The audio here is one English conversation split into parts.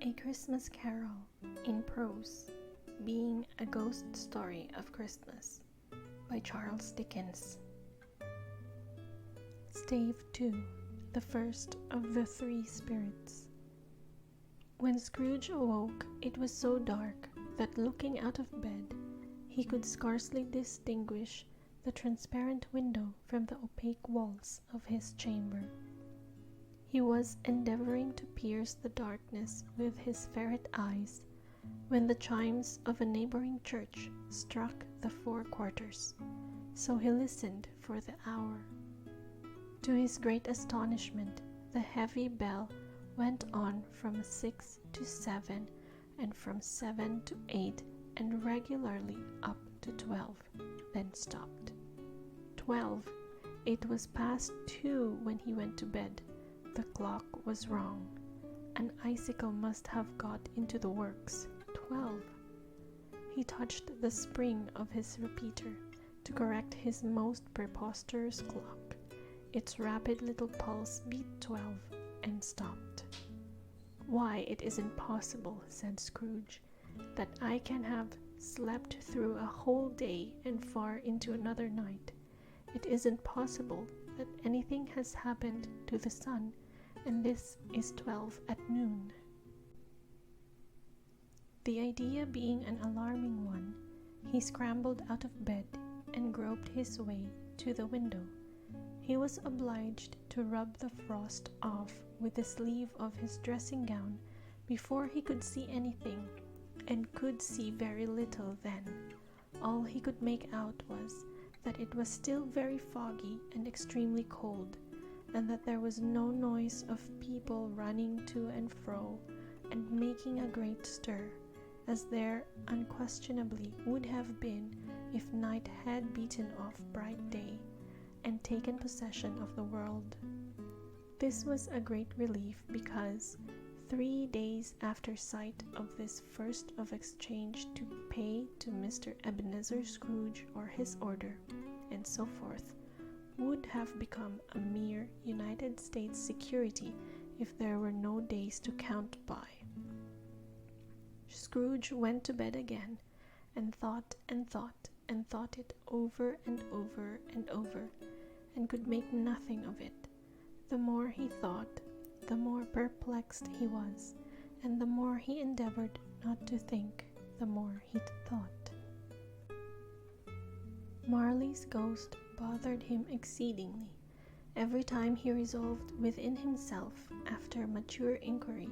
A Christmas Carol in Prose, being a Ghost Story of Christmas by Charles Dickens. Stave 2, the first of the three spirits. When Scrooge awoke, it was so dark that looking out of bed, he could scarcely distinguish the transparent window from the opaque walls of his chamber. He was endeavoring to pierce the darkness with his ferret eyes when the chimes of a neighboring church struck the 4 quarters, so he listened for the hour. To his great astonishment, the heavy bell went on from 6 to 7 and from 7 to 8 and regularly up to 12, then stopped. 12. It was past 2 when he went to bed. The clock was wrong. An icicle must have got into the works. 12. He touched the spring of his repeater to correct his most preposterous clock. Its rapid little pulse beat 12 and stopped. "Why, it isn't possible," said Scrooge, "that I can have slept through a whole day and far into another night. It isn't possible that anything has happened to the sun, and this is 12 at noon." The idea being an alarming one, he scrambled out of bed and groped his way to the window. He was obliged to rub the frost off with the sleeve of his dressing gown before he could see anything, and could see very little then. All he could make out was that it was still very foggy and extremely cold, and that there was no noise of people running to and fro and making a great stir, as there unquestionably would have been if night had beaten off bright day and taken possession of the world. This was a great relief, because 3 days after sight of this first of exchange to pay to Mr. Ebenezer Scrooge or his order, and so forth, would have become a mere United States security if there were no days to count by. Scrooge went to bed again, and thought and thought and thought it over and over and over, and could make nothing of it. The more he thought, the more perplexed he was, and the more he endeavored not to think, the more he thought. Marley's ghost bothered him exceedingly. Every time he resolved within himself, after mature inquiry,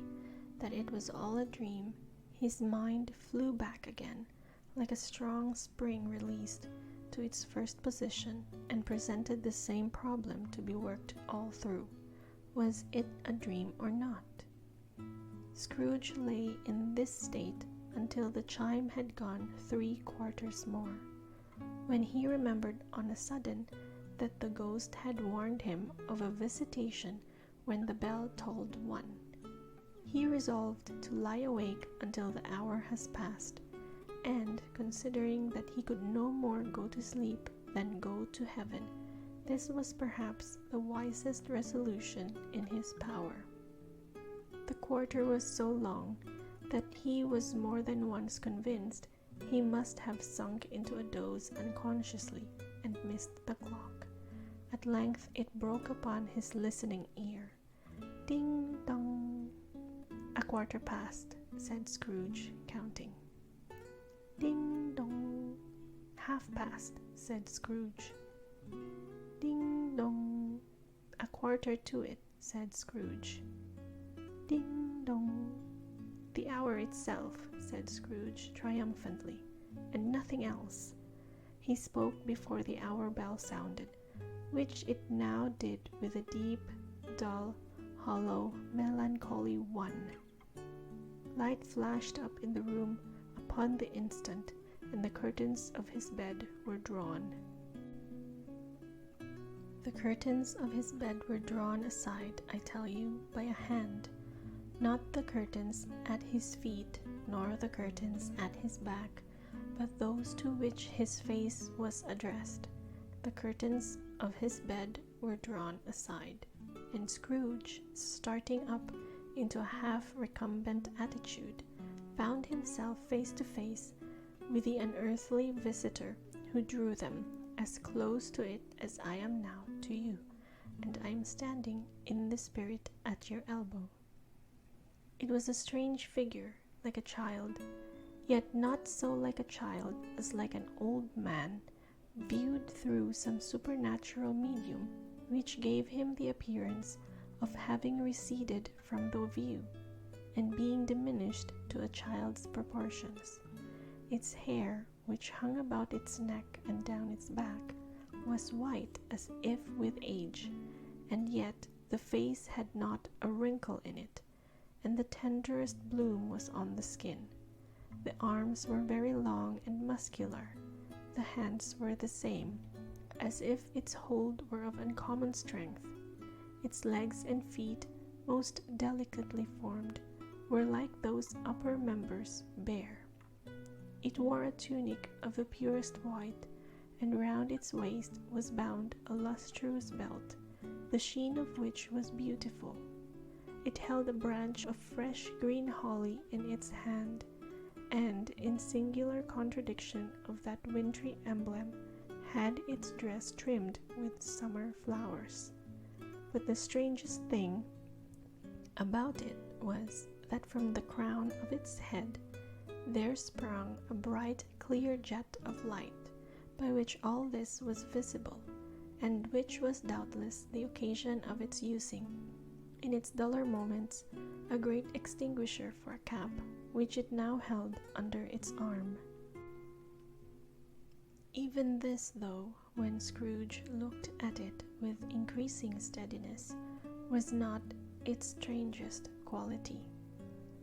that it was all a dream, his mind flew back again, like a strong spring released, to its first position, and presented the same problem to be worked all through. Was it a dream or not? Scrooge lay in this state until the chime had gone 3 quarters more, when he remembered on a sudden that the ghost had warned him of a visitation when the bell tolled 1. He resolved to lie awake until the hour has passed, and, considering that he could no more go to sleep than go to heaven, this was perhaps the wisest resolution in his power. The quarter was so long that he was more than once convinced he must have sunk into a doze unconsciously and missed the clock. At length it broke upon his listening ear. "Ding dong!" "A quarter past," said Scrooge, counting. "Ding dong!" "Half past," said Scrooge. "Ding dong!" "A quarter to it," said Scrooge. "Ding dong!" "The hour itself," said Scrooge triumphantly, "and nothing else." He spoke before the hour bell sounded, which it now did with a deep, dull, hollow, melancholy 1. Light flashed up in the room upon the instant, and the curtains of his bed were drawn. The curtains of his bed were drawn aside, I tell you, by a hand, not the curtains at his feet, nor the curtains at his back, but those to which his face was addressed. The curtains of his bed were drawn aside, and Scrooge, starting up, into a half-recumbent attitude, found himself face to face with the unearthly visitor who drew them as close to it as I am now to you, and I am standing in the spirit at your elbow. It was a strange figure, like a child, yet not so like a child as like an old man, viewed through some supernatural medium which gave him the appearance of having receded from the view, and being diminished to a child's proportions. Its hair, which hung about its neck and down its back, was white as if with age, and yet the face had not a wrinkle in it, and the tenderest bloom was on the skin. The arms were very long and muscular. The hands were the same, as if its hold were of uncommon strength. Its legs and feet, most delicately formed, were like those upper members, bare. It wore a tunic of the purest white, and round its waist was bound a lustrous belt, the sheen of which was beautiful. It held a branch of fresh green holly in its hand, and, in singular contradiction of that wintry emblem, had its dress trimmed with summer flowers. But the strangest thing about it was that from the crown of its head there sprung a bright, clear jet of light, by which all this was visible, and which was doubtless the occasion of its using, in its duller moments, a great extinguisher for a cap, which it now held under its arm. Even this, though, when Scrooge looked at it with increasing steadiness, was not its strangest quality.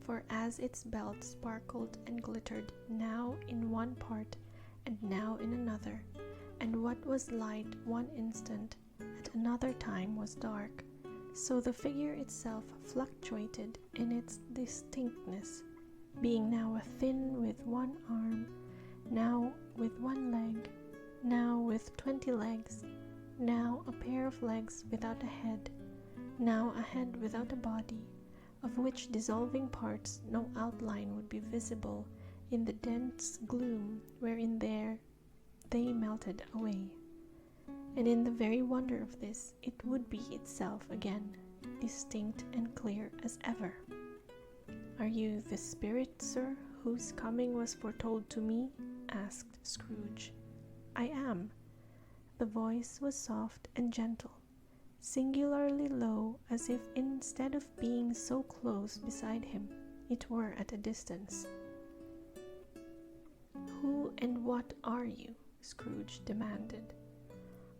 For as its belt sparkled and glittered now in one part and now in another, and what was light one instant at another time was dark, so the figure itself fluctuated in its distinctness, being now a thin with one arm, now with one leg, now with 20 legs, now a pair of legs without a head, now a head without a body, of which dissolving parts no outline would be visible in the dense gloom wherein they melted away. And in the very wonder of this, it would be itself again, distinct and clear as ever. "Are you the spirit, sir, whose coming was foretold to me?" asked Scrooge. "I am." The voice was soft and gentle, singularly low, as if instead of being so close beside him, it were at a distance. "Who and what are you?" Scrooge demanded.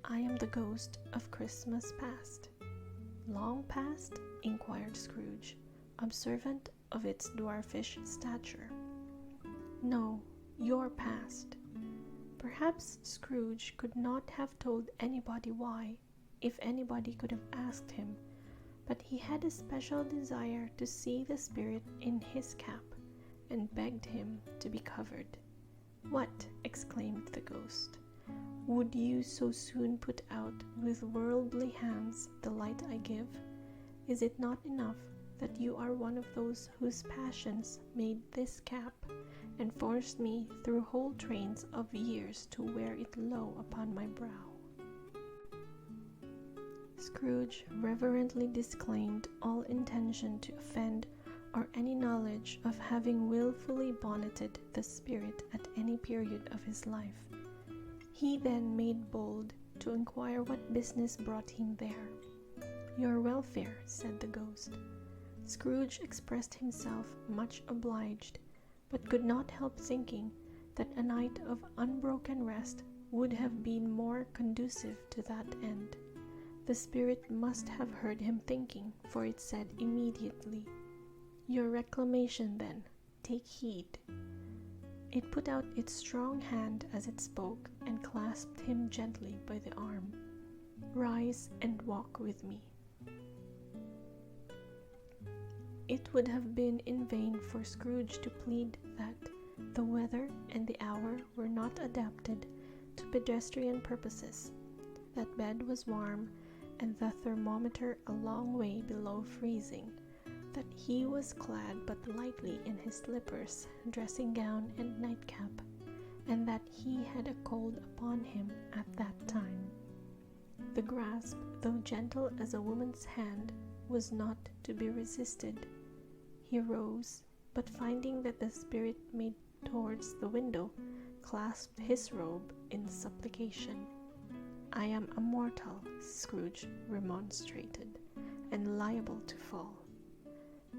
"I am the ghost of Christmas past." "Long past?" inquired Scrooge, observant of its dwarfish stature. "No, your past." Perhaps Scrooge could not have told anybody why, if anybody could have asked him, but he had a special desire to see the spirit in his cap, and begged him to be covered. "What!" exclaimed the ghost. "Would you so soon put out with worldly hands the light I give? Is it not enough that you are one of those whose passions made this cap, and forced me through whole trains of years to wear it low upon my brow?" Scrooge reverently disclaimed all intention to offend or any knowledge of having wilfully bonneted the spirit at any period of his life. He then made bold to inquire what business brought him there. "Your welfare," said the ghost. Scrooge expressed himself much obliged, but could not help thinking that a night of unbroken rest would have been more conducive to that end. The spirit must have heard him thinking, for it said immediately, "Your reclamation, then. Take heed." It put out its strong hand as it spoke, and clasped him gently by the arm. "Rise and walk with me." It would have been in vain for Scrooge to plead that the weather and the hour were not adapted to pedestrian purposes, that bed was warm, and the thermometer a long way below freezing, that he was clad but lightly in his slippers, dressing gown, and nightcap, and that he had a cold upon him at that time. The grasp, though gentle as a woman's hand, was not to be resisted. He rose, but finding that the spirit made towards the window, clasped his robe in supplication. "I am a mortal," Scrooge remonstrated, "and liable to fall."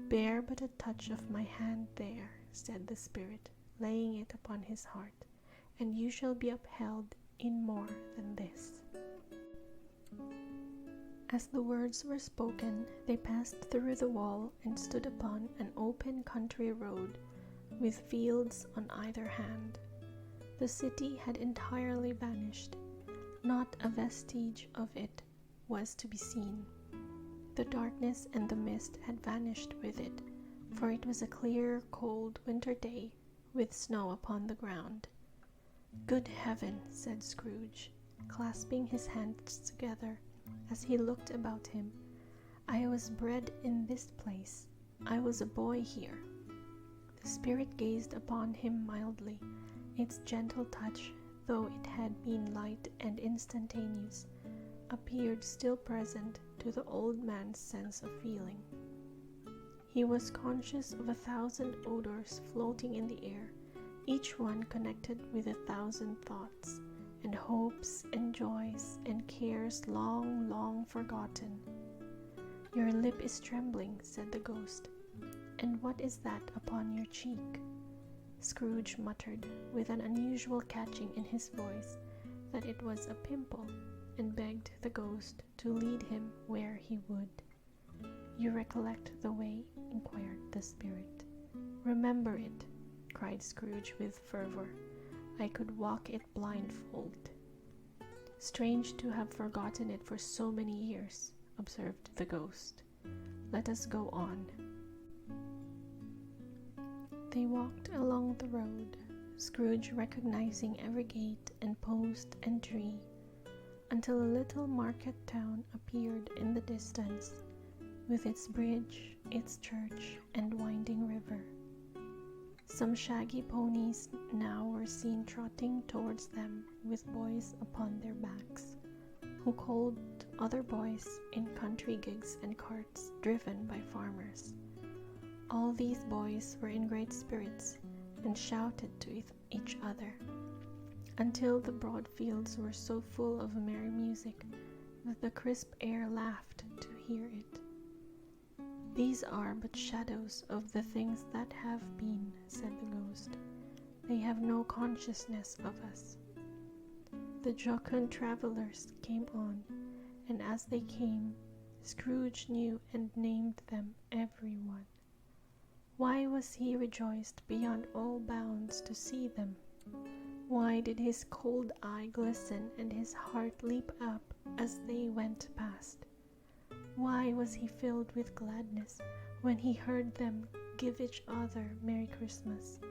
"Bear but a touch of my hand there," said the spirit, laying it upon his heart, "and you shall be upheld in more than this." As the words were spoken, they passed through the wall and stood upon an open country road, with fields on either hand. The city had entirely vanished. Not a vestige of it was to be seen. The darkness and the mist had vanished with it, for it was a clear, cold winter day, with snow upon the ground. "Good heaven," said Scrooge, clasping his hands together as he looked about him, "I was bred in this place. I was a boy here." The spirit gazed upon him mildly. Its gentle touch, though it had been light and instantaneous, appeared still present to the old man's sense of feeling. He was conscious of 1,000 odors floating in the air, each one connected with 1,000 thoughts, and hopes and joys and cares long, long forgotten. "Your lip is trembling," said the ghost. "And what is that upon your cheek?" Scrooge muttered, with an unusual catching in his voice, that it was a pimple, and begged the ghost to lead him where he would. "You recollect the way?" inquired the spirit. "Remember it," cried Scrooge with fervor. "I could walk it blindfold." "Strange to have forgotten it for so many years," observed the ghost. "Let us go on." They walked along the road, Scrooge recognizing every gate and post and tree, until a little market town appeared in the distance, with its bridge, its church, and winding river. Some shaggy ponies now were seen trotting towards them with boys upon their backs, who called other boys in country gigs and carts driven by farmers. All these boys were in great spirits, and shouted to each other, until the broad fields were so full of merry music that the crisp air laughed to hear it. "These are but shadows of the things that have been," said the ghost. "They have no consciousness of us." The jocund travelers came on, and as they came, Scrooge knew and named them every one. Why was he rejoiced beyond all bounds to see them? Why did his cold eye glisten and his heart leap up as they went past? Why was he filled with gladness when he heard them give each other Merry Christmas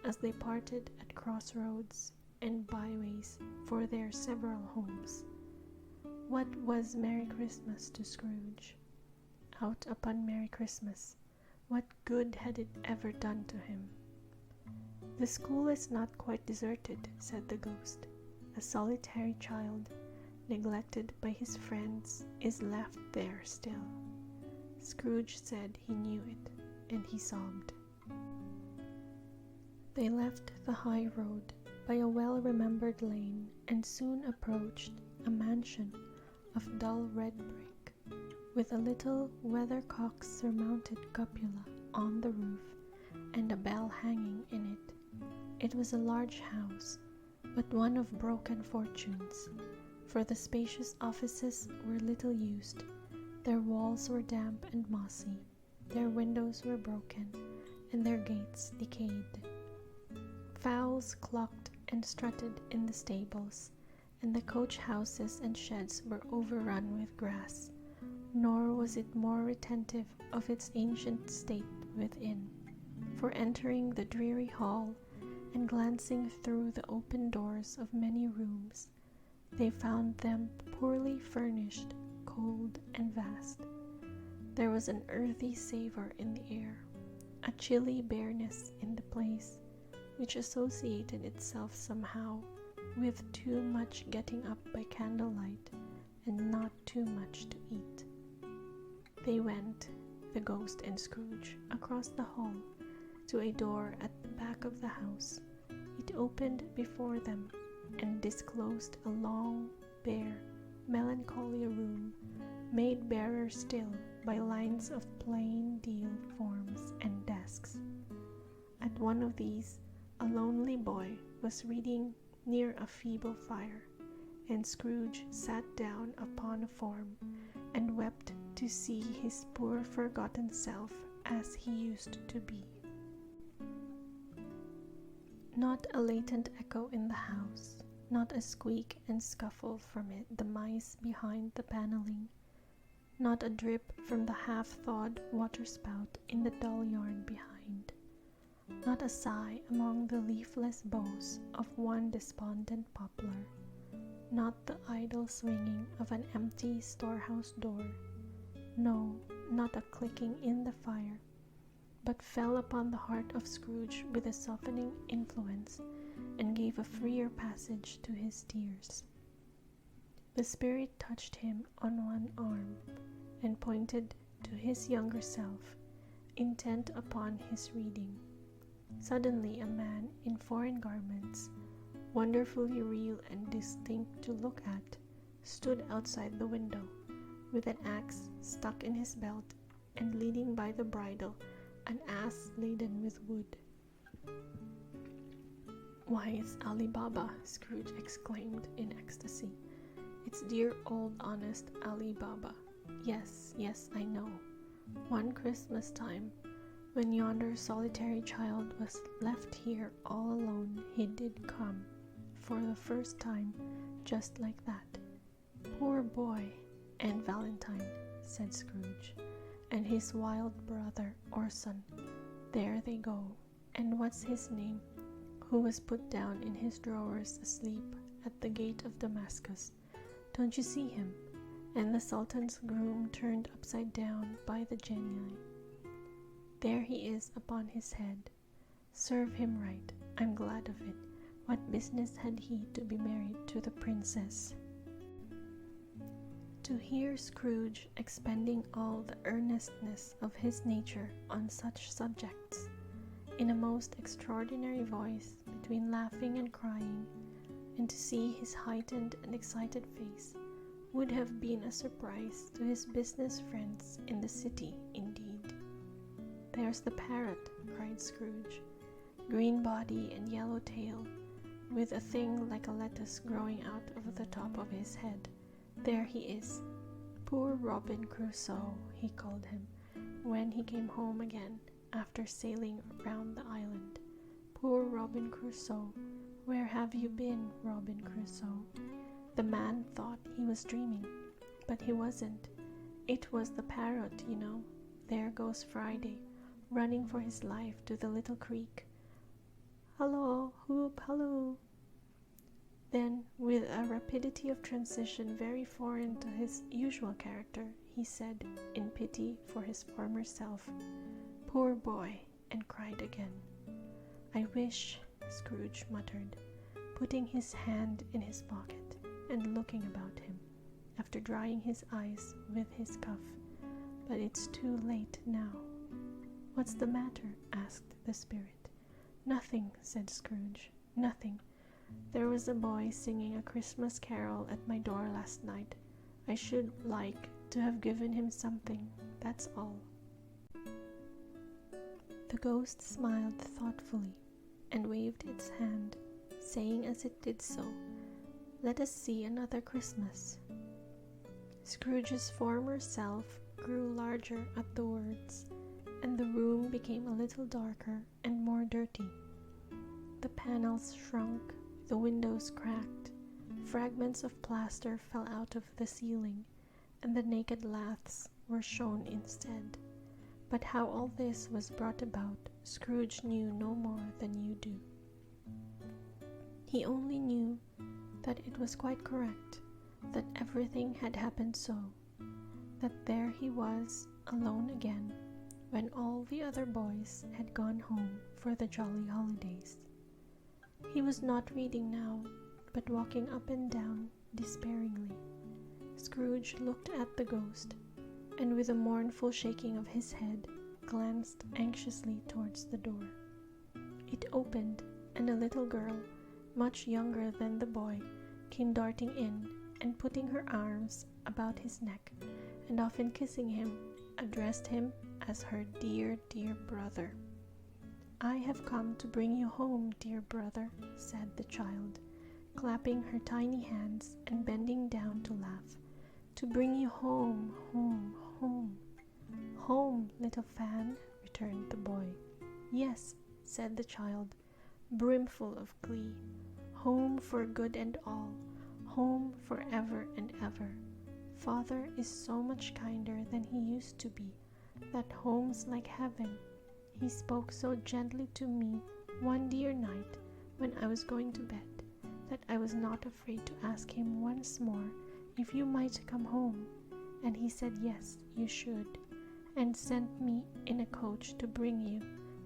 as they parted at crossroads and byways for their several homes? What was Merry Christmas to Scrooge? Out upon Merry Christmas, what good had it ever done to him? "The school is not quite deserted," said the ghost. "A solitary child, neglected by his friends, is left there still." Scrooge said he knew it, and he sobbed. They left the high road by a well-remembered lane, and soon approached a mansion of dull red brick, with a little weathercock-surmounted cupola on the roof, and a bell hanging in it. It was a large house, but one of broken fortunes, for the spacious offices were little used, their walls were damp and mossy, their windows were broken, and their gates decayed. Fowls clucked and strutted in the stables, and the coach-houses and sheds were overrun with grass, nor was it more retentive of its ancient state within, for entering the dreary hall, and glancing through the open doors of many rooms, they found them poorly furnished, cold, and vast. There was an earthy savor in the air, a chilly bareness in the place, which associated itself somehow with too much getting up by candlelight and not too much to eat. They went, the ghost and Scrooge, across the hall to a door at the back of the house. It opened before them and disclosed a long, bare, melancholy room, made barer still by lines of plain deal forms and desks. At one of these, a lonely boy was reading near a feeble fire, and Scrooge sat down upon a form and wept to see his poor forgotten self as he used to be. Not a latent echo in the house, not a squeak and scuffle from the mice behind the paneling, not a drip from the half-thawed waterspout in the dull yard behind, not a sigh among the leafless boughs of one despondent poplar, not the idle swinging of an empty storehouse door, no, not a clicking in the fire, but fell upon the heart of Scrooge with a softening influence and gave a freer passage to his tears. The spirit touched him on one arm and pointed to his younger self, intent upon his reading. Suddenly a man in foreign garments, wonderfully real and distinct to look at, stood outside the window, with an axe stuck in his belt and leading by the bridle an ass laden with wood. "Why, it's Ali Baba," Scrooge exclaimed in ecstasy. "It's dear old honest Ali Baba. Yes, yes, I know. One Christmas time, when yonder solitary child was left here all alone, he did come, for the first time, just like that. Poor boy! And Valentine," said Scrooge, "and his wild brother Orson, there they go. And what's his name, who was put down in his drawers asleep at the gate of Damascus? Don't you see him? And the Sultan's groom turned upside down by the genii. There he is upon his head. Serve him right. I'm glad of it. What business had he to be married to the princess?" To hear Scrooge expending all the earnestness of his nature on such subjects, in a most extraordinary voice, between laughing and crying, and to see his heightened and excited face, would have been a surprise to his business friends in the city indeed. "There's the parrot," cried Scrooge, "green body and yellow tail, with a thing like a lettuce growing out of the top of his head. There he is. Poor Robin Crusoe, he called him, when he came home again, after sailing round the island. Poor Robin Crusoe, where have you been, Robin Crusoe?" The man thought he was dreaming, but he wasn't. It was the parrot, you know. There goes Friday, running for his life to the little creek. "Hallo, whoop, halloo!" Then, with a rapidity of transition very foreign to his usual character, he said, in pity for his former self, "Poor boy," and cried again. "I wish," Scrooge muttered, putting his hand in his pocket and looking about him, after drying his eyes with his cuff, "but it's too late now." "What's the matter?" asked the spirit. "Nothing," said Scrooge, "nothing. There was a boy singing a Christmas carol at my door last night. I should like to have given him something, that's all." The ghost smiled thoughtfully and waved its hand, saying as it did so, "Let us see another Christmas." Scrooge's former self grew larger at the words, and the room became a little darker and more dirty. The panels shrunk, the windows cracked, fragments of plaster fell out of the ceiling, and the naked laths were shown instead. But how all this was brought about, Scrooge knew no more than you do. He only knew that it was quite correct, that everything had happened so, that there he was, alone again when all the other boys had gone home for the jolly holidays. He was not reading now, but walking up and down despairingly. Scrooge looked at the ghost, and with a mournful shaking of his head, glanced anxiously towards the door. It opened, and a little girl, much younger than the boy, came darting in, and putting her arms about his neck, and often kissing him, addressed him as her dear, dear brother. "I have come to bring you home, dear brother," said the child, clapping her tiny hands and bending down to laugh. "To bring you home, home, home." "Home, little Fan," returned the boy. "Yes," said the child, brimful of glee. "Home for good and all, home for ever and ever. Father is so much kinder than he used to be, that home's like heaven. He spoke so gently to me one dear night when I was going to bed, that I was not afraid to ask him once more if you might come home, and he said yes, you should, and sent me in a coach to bring you,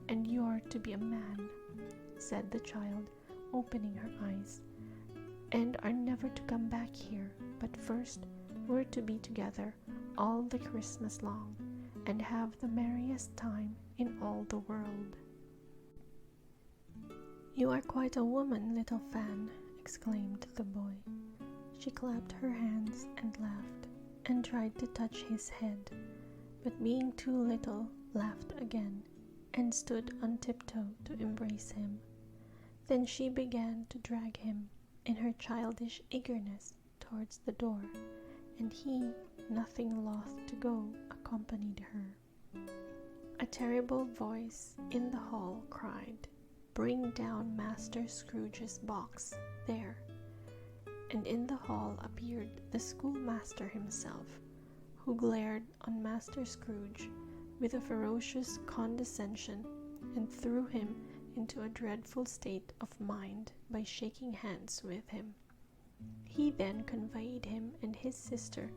and you're to be a man," said the child, opening her eyes, "and are never to come back here, but first we're to be together all the Christmas long, and have the merriest time in all the world." "You are quite a woman, little Fan," exclaimed the boy. She clapped her hands and laughed, and tried to touch his head, but being too little, laughed again, and stood on tiptoe to embrace him. Then she began to drag him, in her childish eagerness, towards the door, and he, nothing loth to go, accompanied her. A terrible voice in the hall cried, "Bring down Master Scrooge's box, there!" And in the hall appeared the schoolmaster himself, who glared on Master Scrooge with a ferocious condescension, and threw him into a dreadful state of mind by shaking hands with him. He then conveyed him and his sister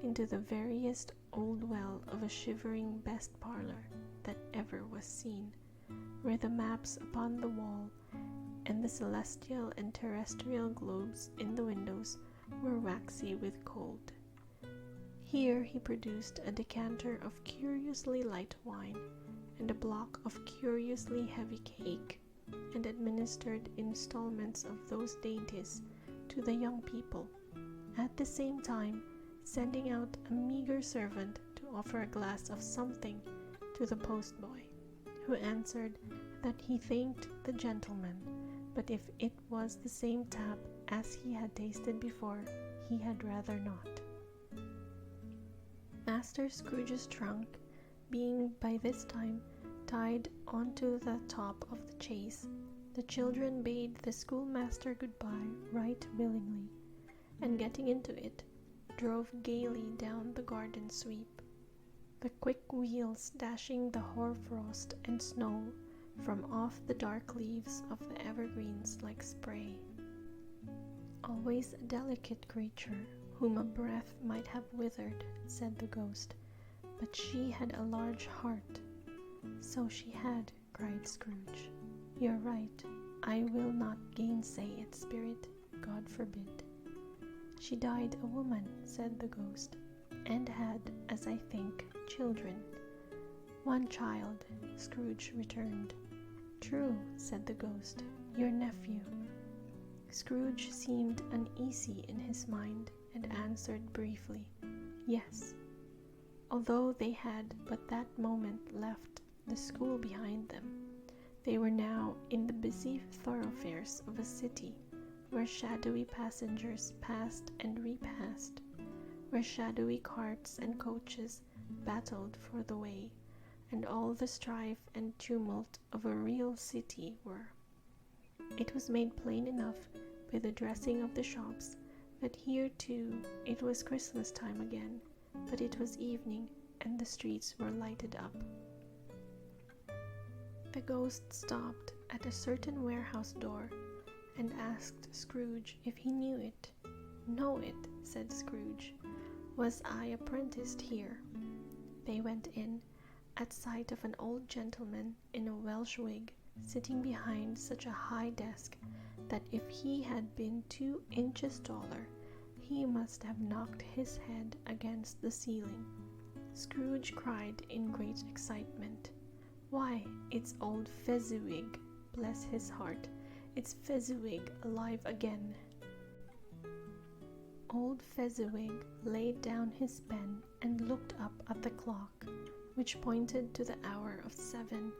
into the veriest old well of a shivering best parlour that ever was seen, where the maps upon the wall and the celestial and terrestrial globes in the windows were waxy with cold. Here he produced a decanter of curiously light wine and a block of curiously heavy cake, and administered installments of those dainties to the young people, at the same time sending out a meagre servant to offer a glass of something to the postboy, who answered that he thanked the gentleman, but if it was the same tap as he had tasted before, he had rather not. Master Scrooge's trunk being by this time tied onto the top of the chaise, the children bade the schoolmaster goodbye right willingly, and getting into it, drove gaily down the garden sweep, the quick wheels dashing the hoarfrost and snow from off the dark leaves of the evergreens like spray. "Always a delicate creature, whom a breath might have withered," said the ghost, "but she had a large heart." "So she had," cried Scrooge. "You're right. I will not gainsay it, Spirit. God forbid." "She died a woman," said the ghost, "and had, as I think, children." "One child," Scrooge returned. "True," said the ghost, "your nephew." Scrooge seemed uneasy in his mind, and answered briefly, "Yes." Although they had but that moment left the school behind them, they were now in the busy thoroughfares of a city, where shadowy passengers passed and repassed, where shadowy carts and coaches battled for the way, and all the strife and tumult of a real city were. It was made plain enough by the dressing of the shops that here too it was Christmas time again, but it was evening, and the streets were lighted up. The ghost stopped at a certain warehouse door, and asked Scrooge if he knew it. "Know it," said Scrooge. "Was I apprenticed here?" They went in, at sight of an old gentleman in a Welsh wig, sitting behind such a high desk that if he had been 2 inches taller, he must have knocked his head against the ceiling. Scrooge cried in great excitement, "Why, it's old Fezziwig! Bless his heart, it's Fezziwig alive again!" Old Fezziwig laid down his pen and looked up at the clock, which pointed to the hour of 7.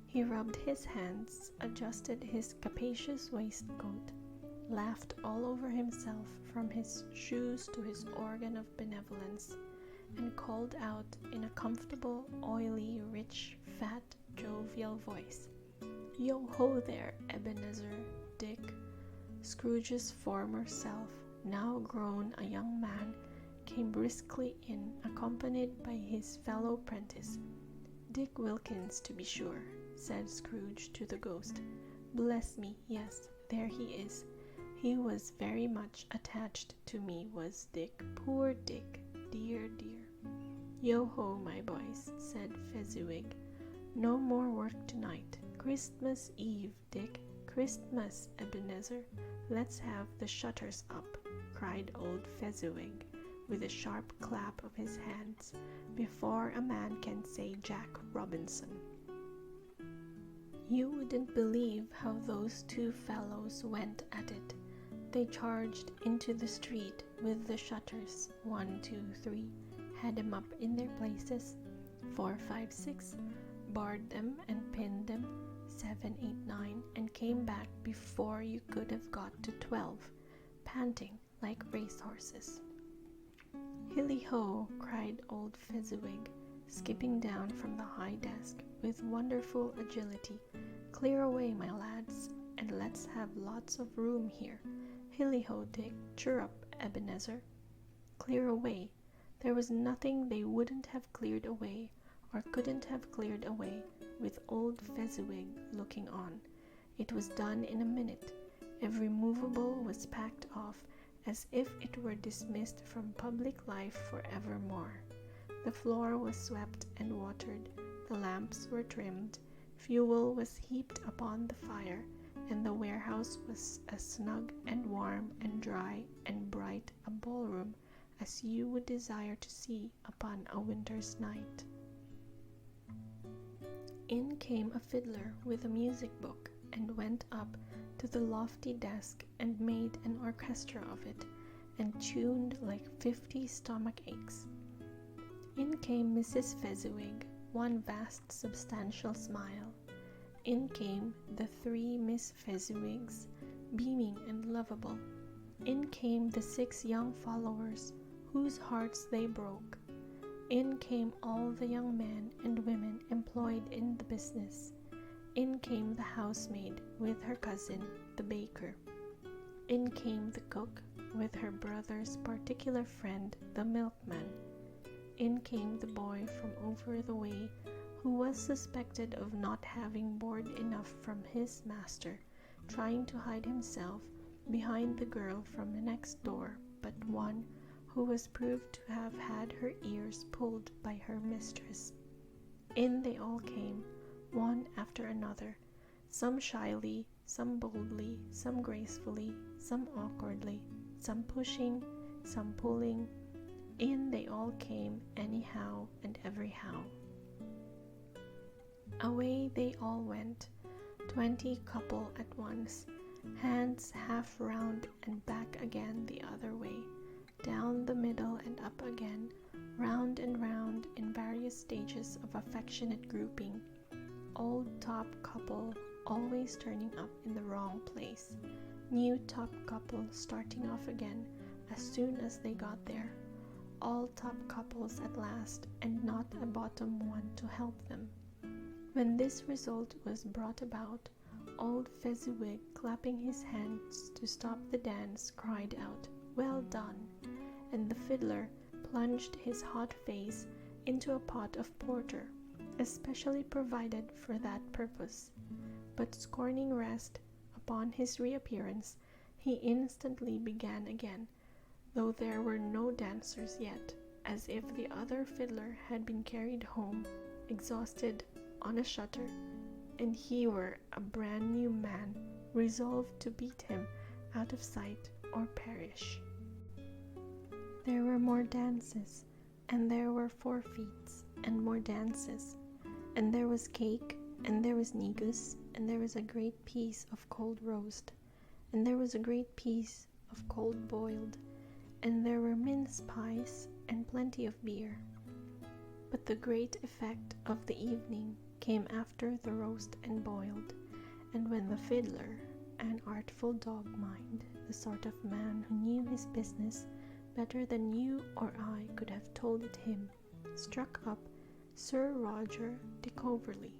He rubbed his hands, adjusted his capacious waistcoat, laughed all over himself from his shoes to his organ of benevolence, and called out in a comfortable, oily, rich, fat, jovial voice, "Yo-ho there, Ebenezer, Dick." Scrooge's former self, now grown a young man, came briskly in, accompanied by his fellow prentice. "Dick Wilkins, to be sure," said Scrooge to the ghost. "Bless me, yes, there he is. He was very much attached to me, was Dick. Poor Dick, dear, dear." "Yo-ho, my boys," said Fezziwig. "No more work tonight. Christmas Eve, Dick. Christmas, Ebenezer. Let's have the shutters up," cried old Fezziwig, with a sharp clap of his hands, before a man can say Jack Robinson. You wouldn't believe how those 2 fellows went at it. They charged into the street with the shutters, 1, 2, 3, had them up in their places, 4, 5, 6, barred them and pinned them, 7, 8, 9, and came back before you could have got to 12, panting like racehorses. "Hilly-ho!" cried old Fezziwig, skipping down from the high desk with wonderful agility. "Clear away, my lads, and let's have lots of room here. Hilly-ho, Dick! Chirrup, Ebenezer!" Clear away! There was nothing they wouldn't have cleared away, or couldn't have cleared away, with old Fezziwig looking on. It was done in a minute. Every movable was packed off, as if it were dismissed from public life for evermore. The floor was swept and watered, the lamps were trimmed, fuel was heaped upon the fire, and the warehouse was as snug and warm and dry and bright a ballroom as you would desire to see upon a winter's night. In came a fiddler with a music book, and went up to the lofty desk and made an orchestra of it, and tuned like 50 stomach aches. In came Mrs. Fezziwig, one vast substantial smile. In came the 3 Miss Fezziwigs, beaming and lovable. In came the 6 young followers, whose hearts they broke. In came all the young men and women employed in the business. In came the housemaid with her cousin, the baker. In came the cook with her brother's particular friend, the milkman. In came the boy from over the way, who was suspected of not having board enough from his master, trying to hide himself behind the girl from the next door, but one who was proved to have had her ears pulled by her mistress. In they all came, one after another, some shyly, some boldly, some gracefully, some awkwardly, some pushing, some pulling. In they all came anyhow and everyhow. Away they all went, 20 couple at once, hands half round and back again the other way, down the middle and up again, round and round in various stages of affectionate grouping. Old top couple always turning up in the wrong place, new top couple starting off again as soon as they got there, all top couples at last, and not a bottom one to help them. When this result was brought about, old Fezziwig, clapping his hands to stop the dance, cried out, "Well done!" and the fiddler plunged his hot face into a pot of porter, especially provided for that purpose. But scorning rest, upon his reappearance, he instantly began again, though there were no dancers yet, as if the other fiddler had been carried home, exhausted, on a shutter, and he were a brand new man, resolved to beat him out of sight or perish. There were more dances, and there were forfeits, and more dances, and there was cake, and there was negus, and there was a great piece of cold roast, and there was a great piece of cold boiled, and there were mince pies, and plenty of beer. But the great effect of the evening came after the roast and boiled, and when the fiddler, an artful dog mind, the sort of man who knew his business better than you or I could have told it him, struck up Sir Roger de Coverley.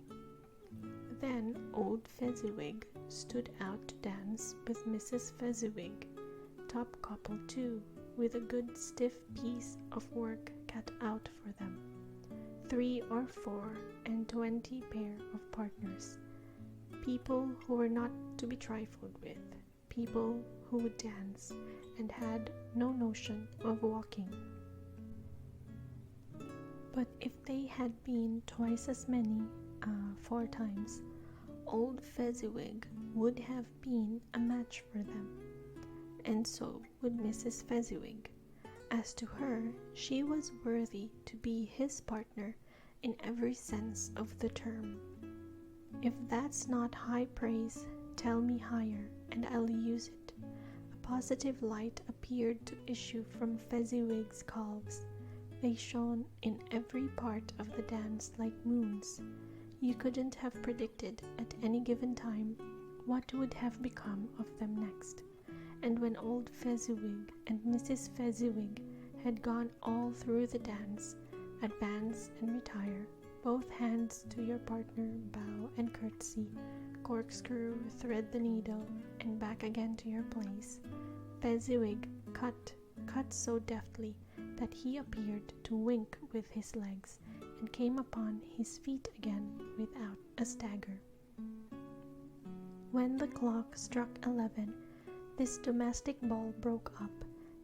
Then old Fezziwig stood out to dance with Mrs. Fezziwig, top couple too, with a good stiff piece of work cut out for them, 3 or 4 and 20 pair of partners, people who were not to be trifled with, people who would dance and had no notion of walking. But if they had been twice as many, 4 times, old Fezziwig would have been a match for them, and so would Mrs. Fezziwig. As to her, she was worthy to be his partner in every sense of the term. If that's not high praise, tell me higher, and I'll use it. A positive light appeared to issue from Fezziwig's calves. They shone in every part of the dance like moons. You couldn't have predicted at any given time what would have become of them next. And when old Fezziwig and Mrs. Fezziwig had gone all through the dance, advance and retire, both hands to your partner, bow and curtsy, corkscrew, thread the needle, and back again to your place, Fezziwig cut so deftly that he appeared to wink with his legs, and came upon his feet again without a stagger. When the clock struck 11, this domestic ball broke up.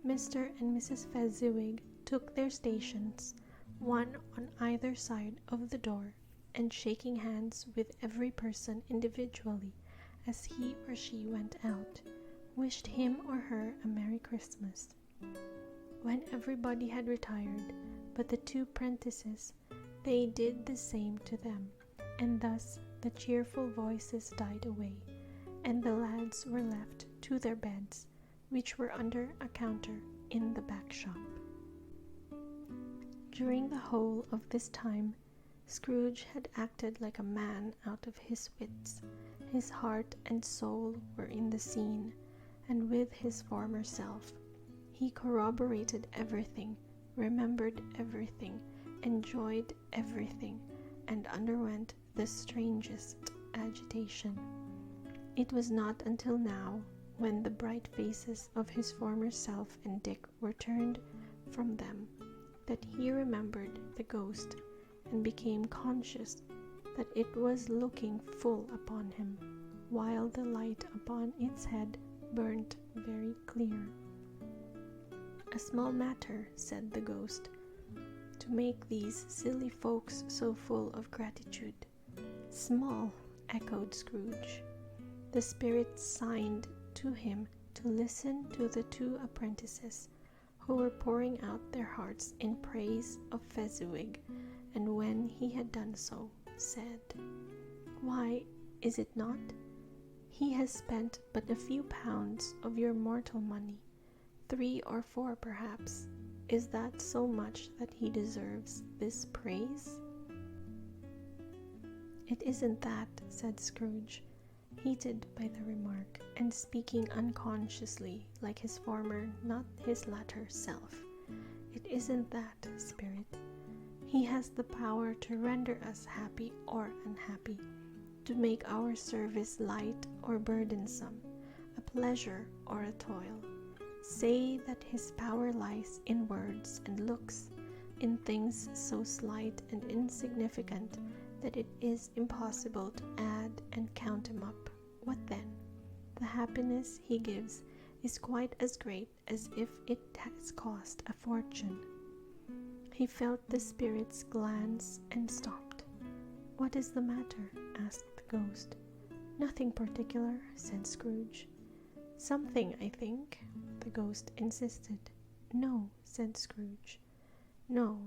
Mr. and Mrs. Fezziwig took their stations, one on either side of the door, and shaking hands with every person individually as he or she went out, wished him or her a Merry Christmas. When everybody had retired but the 2 prentices, they did the same to them, and thus the cheerful voices died away, and the lads were left to their beds, which were under a counter in the back shop. During the whole of this time, Scrooge had acted like a man out of his wits. His heart and soul were in the scene, and with his former self. He corroborated everything, remembered everything, enjoyed everything, and underwent the strangest agitation. It was not until now, when the bright faces of his former self and Dick were turned from them, that he remembered the ghost, and became conscious that it was looking full upon him, while the light upon its head burnt very clear. "A small matter," said the ghost, "to make these silly folks so full of gratitude." "Small," echoed Scrooge. The spirit signed to him to listen to the 2 apprentices, who were pouring out their hearts in praise of Fezziwig, and when he had done so, said, "Why, is it not? He has spent but a few pounds of your mortal money, 3 or 4 perhaps. Is that so much that he deserves this praise?" "It isn't that," said Scrooge, heated by the remark, and speaking unconsciously like his former, not his latter self. "It isn't that, spirit. He has the power to render us happy or unhappy, to make our service light or burdensome, a pleasure or a toil. Say that his power lies in words and looks, in things so slight and insignificant that it is impossible to add and count him up. What then? The happiness he gives is quite as great as if it has cost a fortune." He felt the spirit's glance and stopped. "What is the matter?" asked the ghost. "Nothing particular," said Scrooge. "Something, I think," the ghost insisted. "No," said Scrooge. "No,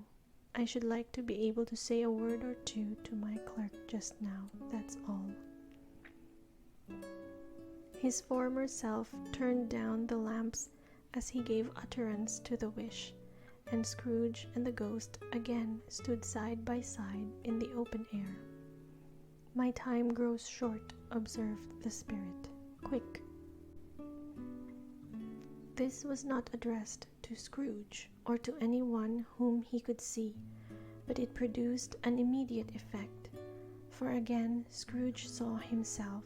I should like to be able to say a word or two to my clerk just now, that's all." His former self turned down the lamps as he gave utterance to the wish, and Scrooge and the ghost again stood side by side in the open air. "My time grows short," observed the spirit. "Quick." This was not addressed to Scrooge or to anyone whom he could see, but it produced an immediate effect, for again Scrooge saw himself.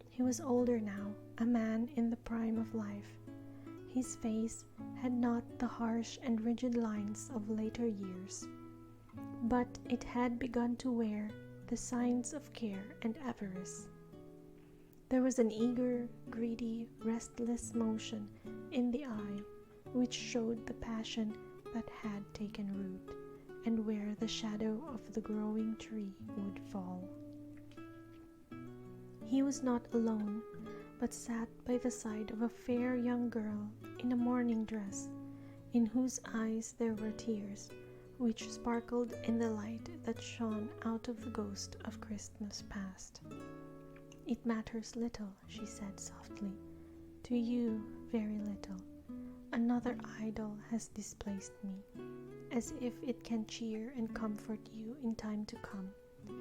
He was older now, a man in the prime of life. His face had not the harsh and rigid lines of later years, but it had begun to wear the signs of care and avarice. There was an eager, greedy, restless motion in the eye which showed the passion that had taken root, and where the shadow of the growing tree would fall. He was not alone, but sat by the side of a fair young girl in a mourning dress, in whose eyes there were tears, which sparkled in the light that shone out of the ghost of Christmas past. "It matters little," she said softly. "To you, very little. Another idol has displaced me, as if it can cheer and comfort you in time to come,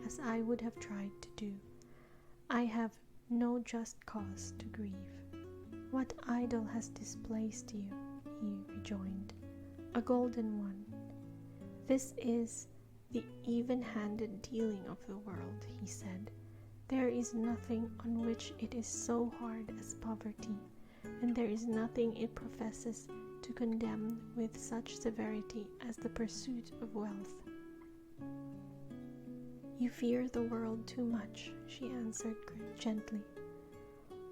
as I would have tried to do. I have no just cause to grieve." "What idol has displaced you?" he rejoined. "A golden one. This is the even-handed dealing of the world," he said. "There is nothing on which it is so hard as poverty, and there is nothing it professes to condemn with such severity as the pursuit of wealth." "You fear the world too much," she answered gently.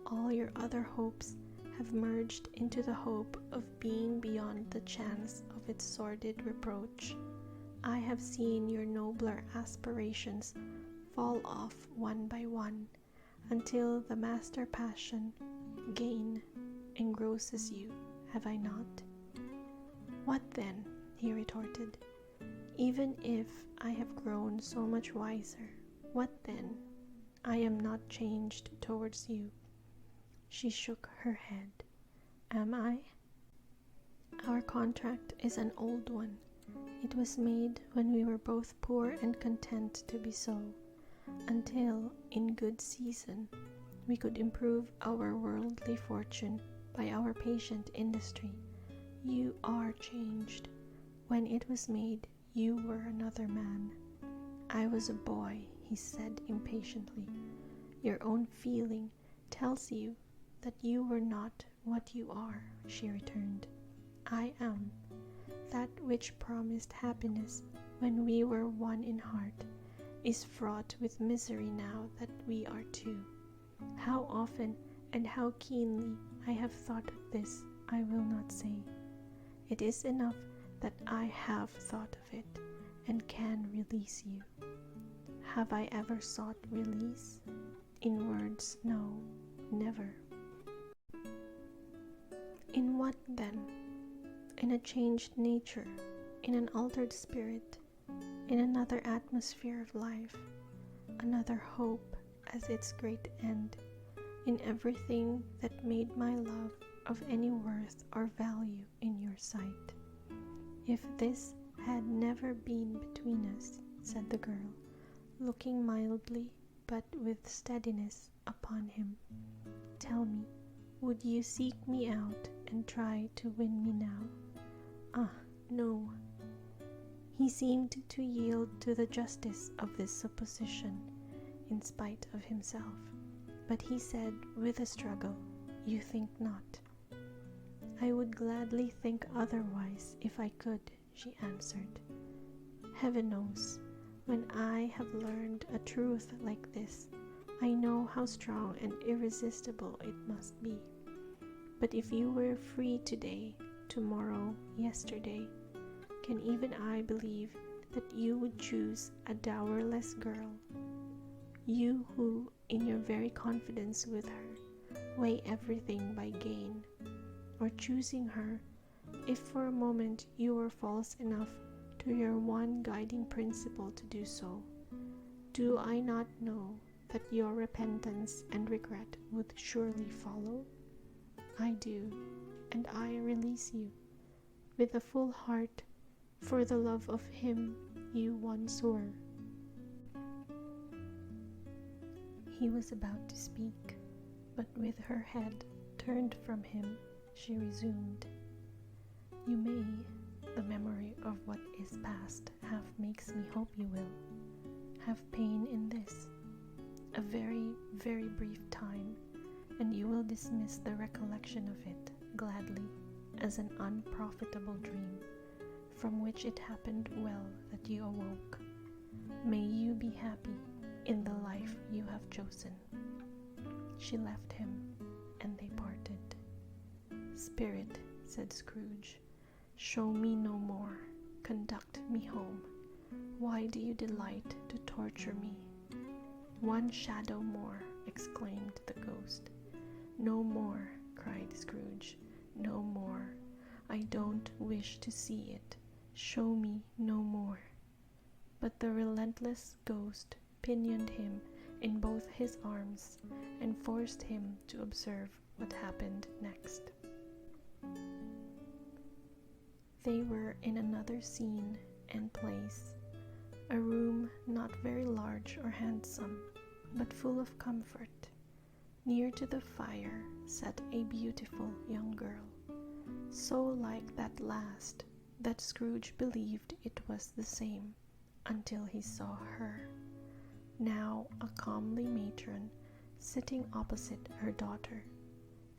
"All your other hopes have merged into the hope of being beyond the chance of its sordid reproach. I have seen your nobler aspirations fall off one by one, until the master passion, gain, engrosses you, have I not?" "What then?" he retorted. "Even if I have grown so much wiser, what then? I am not changed towards you." She shook her head. "Am I? Our contract is an old one. It was made when we were both poor and content to be so, until, in good season, we could improve our worldly fortune by our patient industry. You are changed. When it was made, you were another man." "I was a boy," he said impatiently. "Your own feeling tells you that you were not what you are," she returned. "I am. That which promised happiness when we were one in heart is fraught with misery now that we are two. How often and how keenly I have thought of this, I will not say. It is enough that I have thought of it, and can release you. Have I ever sought release? In words, no, never." "In what then? In a changed nature, in an altered spirit, in another atmosphere of life, another hope as its great end, in everything that made my love of any worth or value in your sight. If this had never been between us," said the girl, looking mildly but with steadiness upon him, "tell me, would you seek me out and try to win me now?" "Ah, no." He seemed to yield to the justice of this supposition, in spite of himself, but he said with a struggle, "You think not." "I would gladly think otherwise if I could," she answered. "Heaven knows, when I have learned a truth like this, I know how strong and irresistible it must be. But if you were free today, tomorrow, yesterday, can even I believe that you would choose a dowerless girl? You who, in your very confidence with her, weigh everything by gain, or choosing her, if for a moment you were false enough to your one guiding principle to do so, do I not know that your repentance and regret would surely follow? I do, and I release you, with a full heart, for the love of him you once were. He was about to speak, but with her head turned from him, she resumed, You may, the memory of what is past half makes me hope you will, have pain in this, a very, very brief time, and you will dismiss the recollection of it gladly as an unprofitable dream, from which it happened well that you awoke. May you be happy in the life you have chosen. She left him, and they parted. Spirit, said Scrooge, show me no more, conduct me home. Why do you delight to torture me? One shadow more, exclaimed the ghost. No more, cried Scrooge, no more. I don't wish to see it. Show me no more. But the relentless ghost pinioned him in both his arms and forced him to observe what happened next. They were in another scene and place, a room not very large or handsome, but full of comfort. Near to the fire sat a beautiful young girl, so like that last that Scrooge believed it was the same until he saw her, now a comely matron sitting opposite her daughter.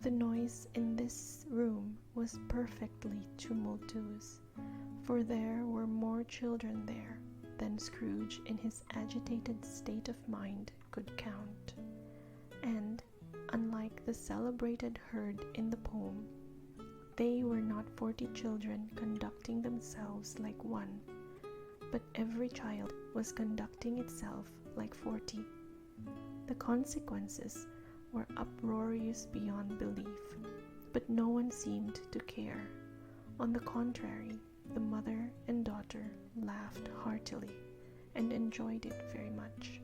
The noise in this room was perfectly tumultuous, for there were more children there than Scrooge in his agitated state of mind could count, and, unlike the celebrated herd in the poem, they were not 40 children conducting themselves like one, but every child was conducting itself like 40. The consequences were uproarious beyond belief, but no one seemed to care. On the contrary, the mother and daughter laughed heartily and enjoyed it very much,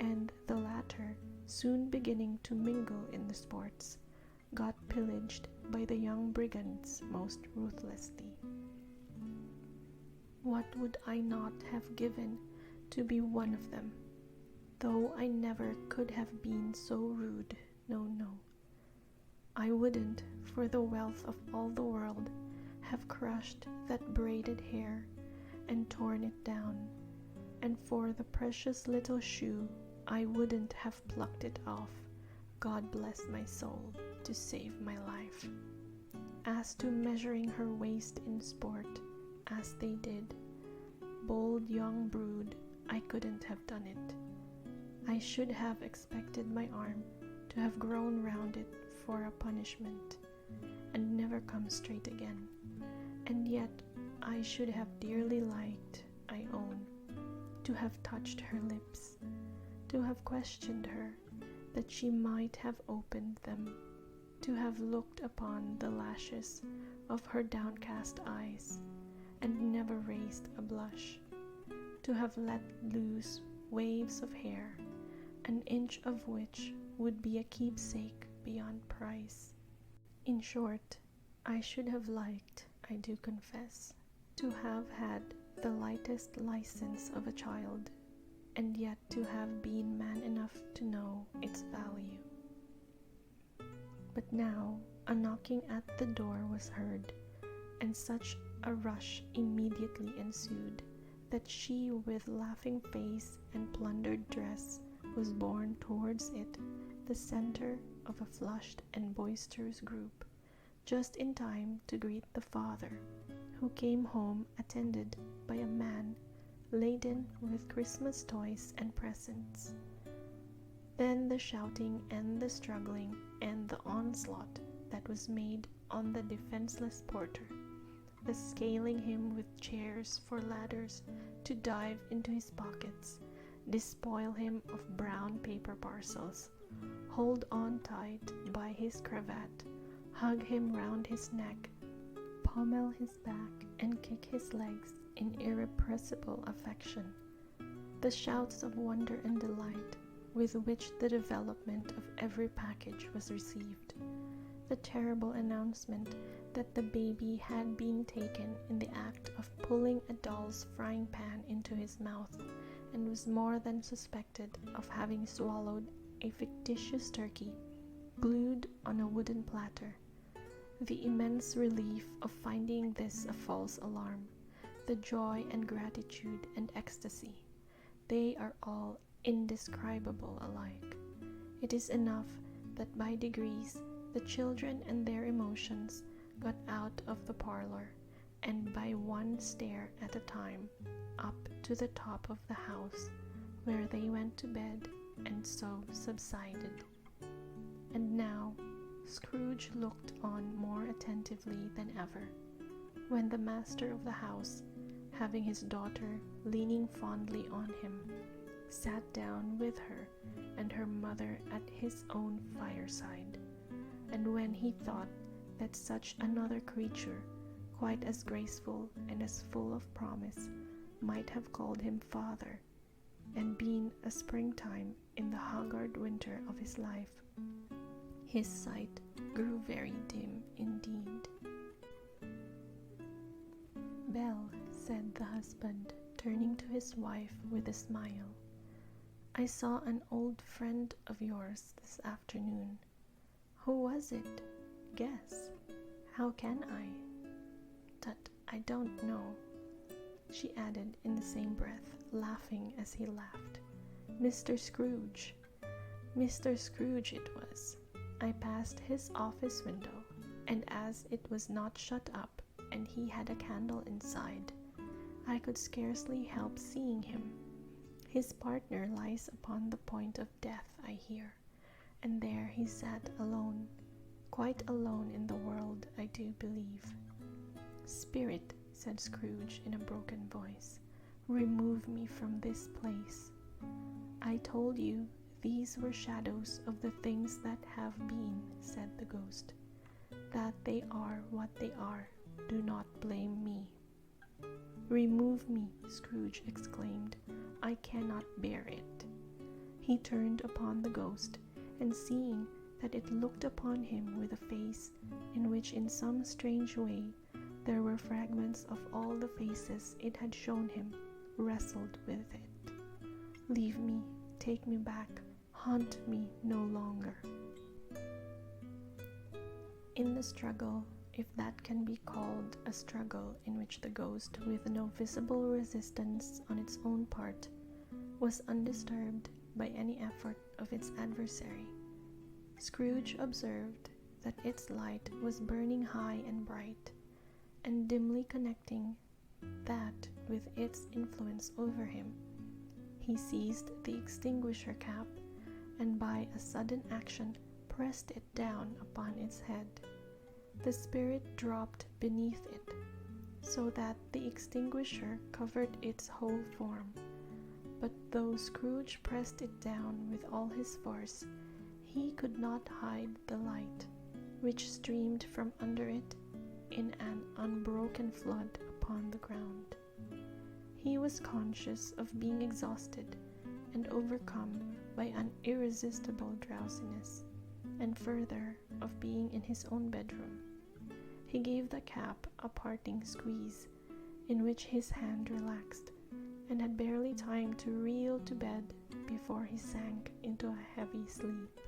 and the latter, soon beginning to mingle in the sports, got pillaged by the young brigands most ruthlessly. What would I not have given to be one of them, though I never could have been so rude, no. I wouldn't, for the wealth of all the world, have crushed that braided hair and torn it down, and for the precious little shoe I wouldn't have plucked it off, God bless my soul, to save my life. As to measuring her waist in sport, as they did, bold young brood, I couldn't have done it. I should have expected my arm to have grown round it for a punishment, and never come straight again. And yet I should have dearly liked, I own, to have touched her lips, to have questioned her, that she might have opened them, to have looked upon the lashes of her downcast eyes, and never raised a blush, to have let loose waves of hair, an inch of which would be a keepsake beyond price. In short, I should have liked, I do confess, to have had the lightest license of a child, and yet to have been man enough to know its value. But now a knocking at the door was heard, and such a rush immediately ensued that she, with laughing face and plundered dress, was borne towards it, the center of a flushed and boisterous group, just in time to greet the father, who came home attended by a man laden with Christmas toys and presents. Then the shouting and the struggling and the onslaught that was made on the defenseless porter, the scaling him with chairs for ladders to dive into his pockets, despoil him of brown paper parcels, hold on tight by his cravat, hug him round his neck, pommel his back, and kick his legs in irrepressible affection. The shouts of wonder and delight with which the development of every package was received, the terrible announcement that the baby had been taken in the act of pulling a doll's frying pan into his mouth, and was more than suspected of having swallowed a fictitious turkey glued on a wooden platter, the immense relief of finding this a false alarm, the joy and gratitude and ecstasy, they are all indescribable alike. It is enough that by degrees the children and their emotions got out of the parlor, and by one stair at a time, up to the top of the house, where they went to bed, and so subsided. And now Scrooge looked on more attentively than ever, when the master of the house, having his daughter leaning fondly on him, sat down with her and her mother at his own fireside, and when he thought that such another creature, quite as graceful and as full of promise, might have called him father, and been a springtime in the haggard winter of his life, his sight grew very dim indeed. "Belle," said the husband, turning to his wife with a smile, "I saw an old friend of yours this afternoon. Who was it? Guess." "How can I?" "Tut, I don't know," she added in the same breath, laughing as he laughed. "Mr. Scrooge. Mr. Scrooge it was. I passed his office window, and as it was not shut up, and he had a candle inside, I could scarcely help seeing him. His partner lies upon the point of death, I hear, and there he sat alone, quite alone in the world, I do believe." "Spirit," said Scrooge in a broken voice, "remove me from this place. I told you these were shadows of the things that have been," said the ghost. "That they are what they are, do not blame me." "Remove me," Scrooge exclaimed. "I cannot bear it." He turned upon the ghost, and seeing that it looked upon him with a face in which in some strange way there were fragments of all the faces it had shown him, wrestled with it. "Leave me, take me back, haunt me no longer." In the struggle, if that can be called a struggle in which the ghost, with no visible resistance on its own part, was undisturbed by any effort of its adversary, Scrooge observed that its light was burning high and bright, and dimly connecting that with its influence over him, he seized the extinguisher cap, and by a sudden action pressed it down upon its head. The spirit dropped beneath it, so that the extinguisher covered its whole form. But though Scrooge pressed it down with all his force, he could not hide the light, which streamed from under it in an unbroken flood upon the ground. He was conscious of being exhausted and overcome by an irresistible drowsiness, and further of being in his own bedroom. He gave the cap a parting squeeze, in which his hand relaxed, and had barely time to reel to bed before he sank into a heavy sleep.